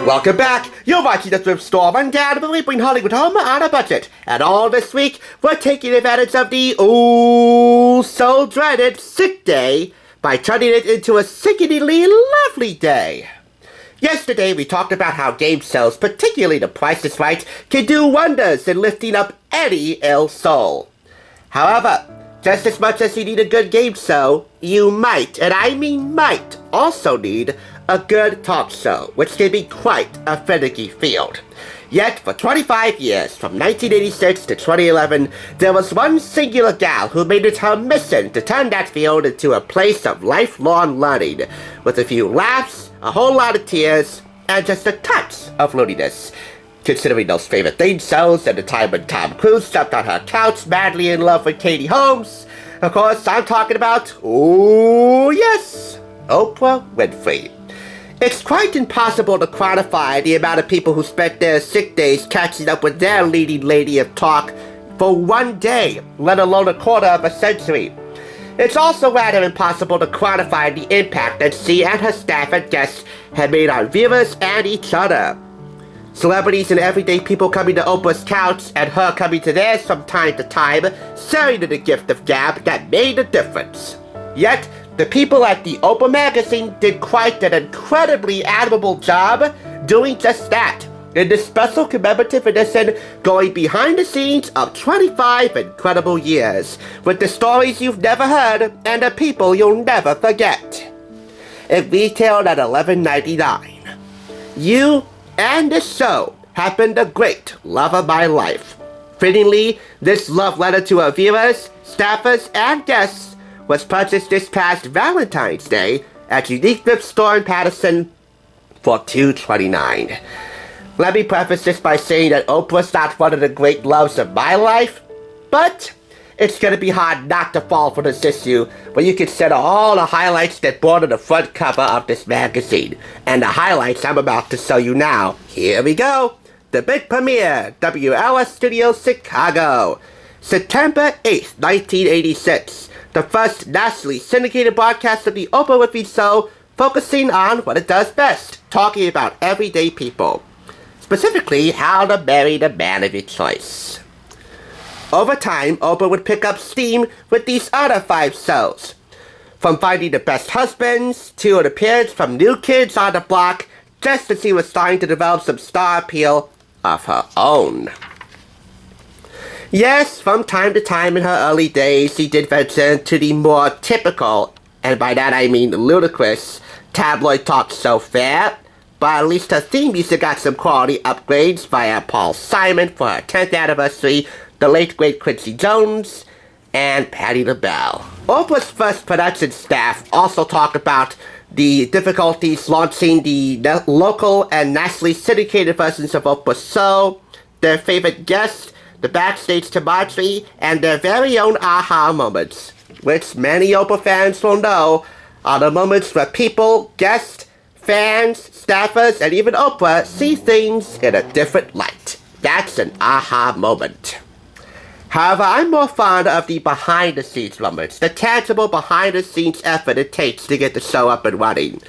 Welcome back! You're watching the Thrift Store Rundown, where we bring Hollywood home on a budget. And all this week, we're taking advantage of the so dreaded sick day by turning it into a sickeningly lovely day. Yesterday, we talked about how game shows, particularly The Price is Right, can do wonders in lifting up any ill soul. However, just as much as you need a good game show, you might, and I mean might, also need a good talk show, which can be quite a finicky field. Yet, for 25 years, from 1986 to 2011, there was one singular gal who made it her mission to turn that field into a place of lifelong learning, with a few laughs, a whole lot of tears, and just a touch of loneliness. Considering those favorite theme shows and the time when Tom Cruise jumped on her couch madly in love with Katie Holmes, of course, I'm talking about, oh yes, Oprah Winfrey. It's quite impossible to quantify the amount of people who spent their sick days catching up with their leading lady of talk for one day, let alone a quarter of a century. It's also rather impossible to quantify the impact that she and her staff and guests had made on viewers and each other. Celebrities and everyday people coming to Oprah's couch and her coming to theirs from time to time, sharing in the gift of gab that made a difference. Yet, the people at the Oprah Magazine did quite an incredibly admirable job doing just that, in this special commemorative edition going behind the scenes of 25 incredible years, with the stories you've never heard and the people you'll never forget. It retailed at $11.99. You and this show have been the great love of my life. Fittingly, this love letter to our viewers, staffers, and guests was purchased this past Valentine's Day at Unique Thrift Store in Patterson for $2.29. Let me preface this by saying that Oprah's not one of the great loves of my life, but it's gonna be hard not to fall for this issue when you consider all the highlights that border the front cover of this magazine. And the highlights I'm about to show you now. Here we go. The big premiere, WLS Studios Chicago. September 8th, 1986. The first nationally syndicated broadcast of the Oprah Winfrey Show, focusing on what it does best, talking about everyday people. Specifically, how to marry the man of your choice. Over time, Oprah would pick up steam with these other 5 shows. From finding the best husbands, to an appearance from New Kids on the Block, just as she was starting to develop some star appeal of her own. Yes, from time to time in her early days, she did venture into the more typical, and by that I mean ludicrous, tabloid talk show fare, but at least her theme music got some quality upgrades via Paul Simon for her 10th anniversary, the late great Quincy Jones, and Patti LaBelle. Oprah's first production staff also talked about the difficulties launching the local and nationally syndicated versions of Oprah's show, their favorite guests, the backstage camaraderie, and their very own aha moments, which many Oprah fans will know are the moments where people, guests, fans, staffers, and even Oprah see things in a different light. That's an aha moment. However, I'm more fond of the behind-the-scenes moments, the tangible behind-the-scenes effort it takes to get the show up and running.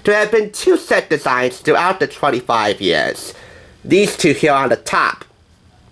There have been 2 set designs throughout the 25 years. These 2 here on the top,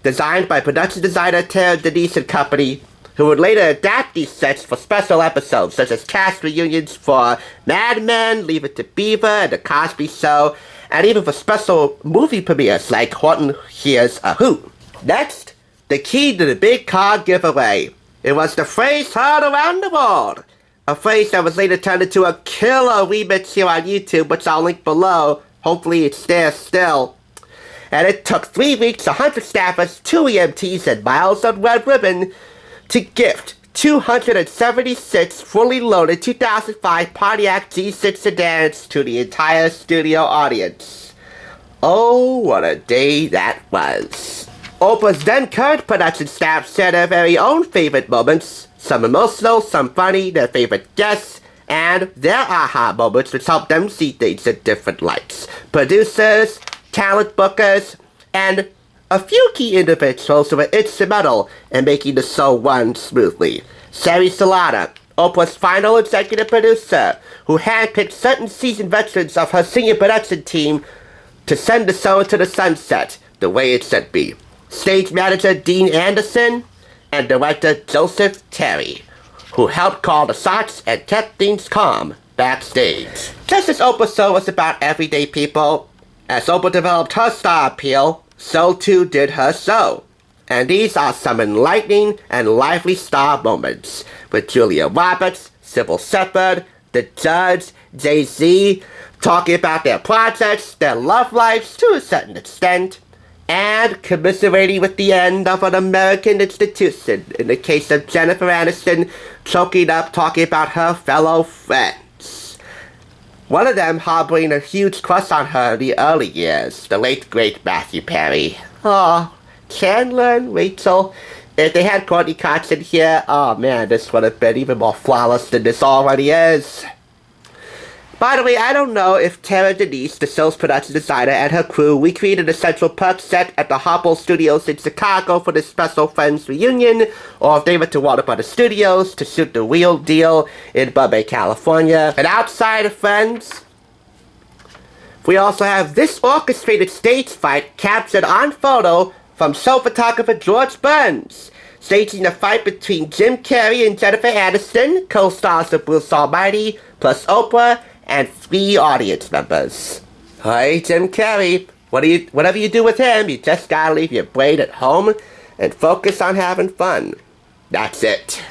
designed by production designer Tara Denise and Company, who would later adapt these sets for special episodes such as cast reunions for Mad Men, Leave It to Beaver, and The Cosby Show, and even for special movie premieres like Horton Hears a Who. Next, the key to the big car giveaway. It was the phrase heard around the world. A phrase that was later turned into a killer remix here on YouTube, which I'll link below. Hopefully it's there still. And it took 3 weeks, 100 staffers, 2 EMTs, and miles of red ribbon to gift 276 fully loaded 2005 Pontiac G6 sedans to the entire studio audience. Oh, what a day that was. Oprah's then current production staff shared their very own favorite moments, some emotional, some funny, their favorite guests, and their aha moments which helped them see things in different lights. Producers, talent bookers, and a few key individuals who were instrumental in making the show run smoothly. Sari Salata, Oprah's final executive producer, who handpicked certain seasoned veterans of her senior production team to send the show into the sunset the way it should be. Stage manager Dean Anderson and director Joseph Terry, who helped call the shots and kept things calm backstage. Just as Oprah's show was about everyday people, as Oprah developed her star appeal, so too did her show. And these are some enlightening and lively star moments with Julia Roberts, Sybil Shepherd, the Judge, Jay-Z, talking about their projects, their love lives to a certain extent, and commiserating with the end of an American institution in the case of Jennifer Aniston choking up talking about her fellow friends. One of them harboring a huge crush on her in the early years, the late great Matthew Perry. Oh, Chandler and Rachel. If they had Courtney Cox in here, oh man, this would have been even more flawless than this already is. By the way, I don't know if Tara Denise, the show's production designer, and her crew recreated the Central Perk set at the Harpo Studios in Chicago for this special Friends reunion, or if they went to Warner Brothers Studios to shoot the real deal in Burbank, California. And outside of Friends, we also have this orchestrated stage fight captured on photo from show photographer George Burns, staging a fight between Jim Carrey and Jennifer Aniston, co-stars of Bruce Almighty, plus Oprah, and 3 audience members. Hey, Jim Carrey, whatever you do with him, you just gotta leave your brain at home and focus on having fun. That's it.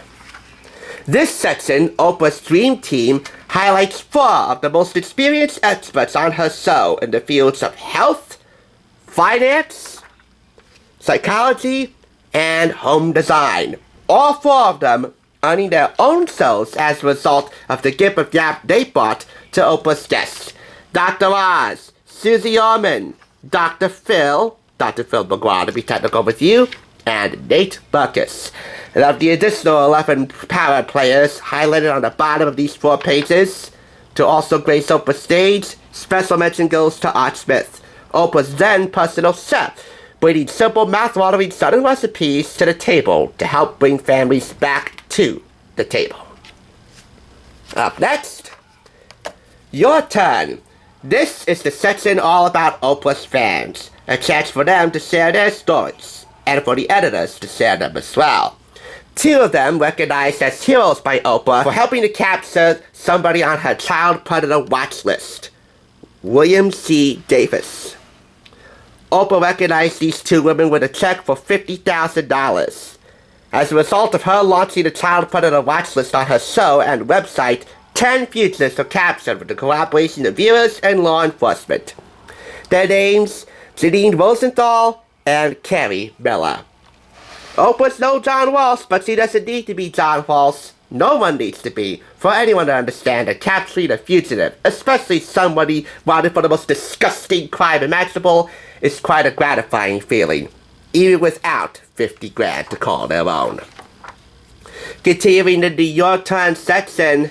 This section, Oprah's Dream Team, highlights 4 of the most experienced experts on her show in the fields of health, finance, psychology, and home design. All 4 of them earning their own shows as a result of the gift of gab they brought to Oprah's guests. Dr. Oz, Susie Orman, Dr. Phil McGraw to be technical with you, and Nate Burkus. And of the additional 11 power players highlighted on the bottom of these 4 pages, to also grace Oprah's stage, special mention goes to Art Smith, Oprah's then personal chef, bringing simple mouth-watering southern recipes to the table to help bring families back to the table. Up next, your turn. This is the section all about Oprah's fans, a chance for them to share their stories, and for the editors to share them as well. 2 of them recognized as heroes by Oprah for helping to capture somebody on her child predator watch list. William C. Davis. Oprah recognized these 2 women with a check for $50,000. As a result of her launching the child predator watch list on her show and website, 10 fugitives were captured with the cooperation of viewers and law enforcement. Their names, Janine Rosenthal and Carrie Miller. Oprah's no John Walsh, but she doesn't need to be John Walsh. No one needs to be, for anyone to understand that capturing a fugitive, especially somebody wanted for the most disgusting crime imaginable, is quite a gratifying feeling, even without 50 grand to call their own. Continuing in the Your Turn section,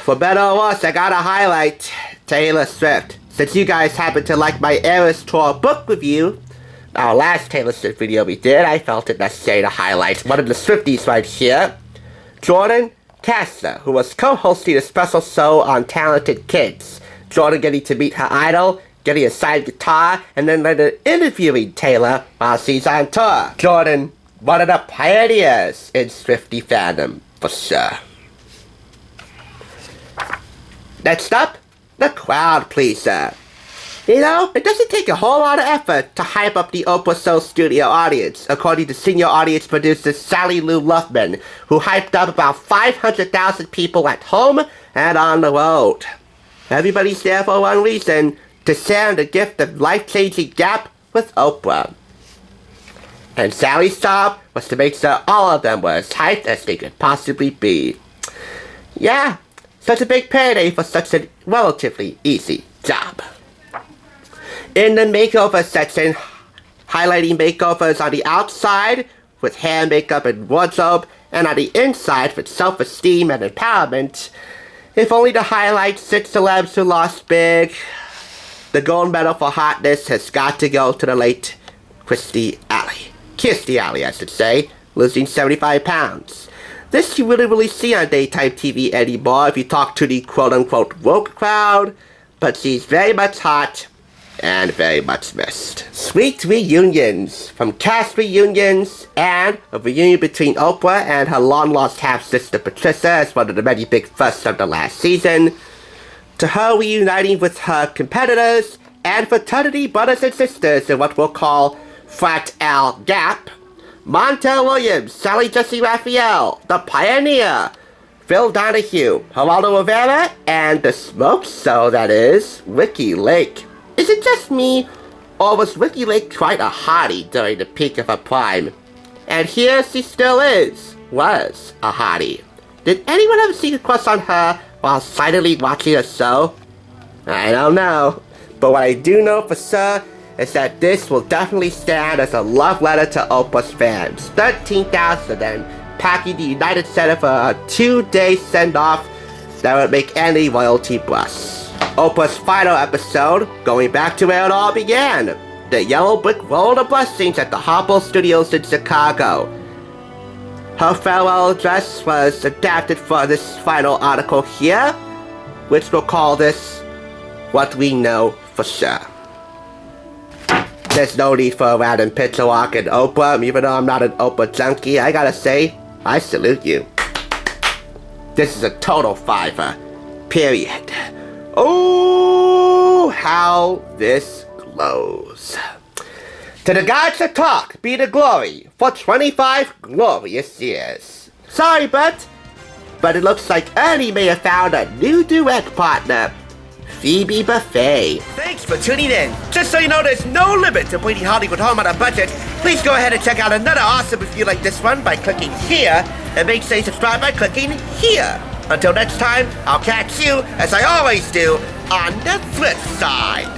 for better or worse, I gotta highlight Taylor Swift. Since you guys happen to like my Eras Tour book review, our last Taylor Swift video we did, I felt it necessary to highlight one of the Swifties right here, Jordan Kastner, who was co-hosting a special show on Talented Kids. Jordan getting to meet her idol, getting a signed guitar, and then later interviewing Taylor while she's on tour. Jordan, one of the pioneers in Swiftie fandom, for sure. Next up, the crowd pleaser. You know, it doesn't take a whole lot of effort to hype up the Oprah Show studio audience, according to senior audience producer Sally Lou Luffman, who hyped up about 500,000 people at home and on the road. Everybody's there for one reason, to share the gift of life-changing gap with Oprah. And Sally's job was to make sure all of them were as hyped as they could possibly be. Yeah, such a big payday for such a relatively easy job. In the makeover section, highlighting makeovers on the outside with hair, makeup, and wardrobe, and on the inside with self-esteem and empowerment, if only to highlight 6 celebs who lost big, the gold medal for hotness has got to go to the late Kirstie Alley, I should say, losing 75 pounds. This you really see on daytime TV anymore if you talk to the quote-unquote woke crowd, but she's very much hot and very much missed. Sweet reunions, from cast reunions and a reunion between Oprah and her long-lost half-sister Patricia as one of the many big firsts of the last season, to her reuniting with her competitors and fraternity brothers and sisters in what we'll call Frat L Gap, Montel Williams, Sally Jessy Raphael, The Pioneer, Phil Donahue, Geraldo Rivera, and the smoke show that is, Ricki Lake. Is it just me, or was Ricki Lake quite a hottie during the peak of her prime? And here she still was a hottie. Did anyone ever see a crush on her while silently watching a show? I don't know, but what I do know for sure is that this will definitely stand as a love letter to Oprah's fans. 13,000 of them packing the United Center for a 2-day send-off that would make any royalty blush. Oprah's final episode, going back to where it all began, the yellow brick road of blessings at the Harpo Studios in Chicago. Her farewell address was adapted for this final article here, which we'll call this What We Know For Sure. There's no need for a random picture walk in Oprah, even though I'm not an Oprah junkie. I gotta say, I salute you. This is a total fiver. Period. Oh, how this glows. To the gods of talk be the glory for 25 glorious years. Sorry, but it looks like Ernie may have found a new duet partner. Phoebe Buffay. Thanks for tuning in. Just so you know, there's no limit to bringing Hollywood home on a budget. Please go ahead and check out another awesome review like this one by clicking here, and make sure you subscribe by clicking here. Until next time, I'll catch you, as I always do, on the flip side.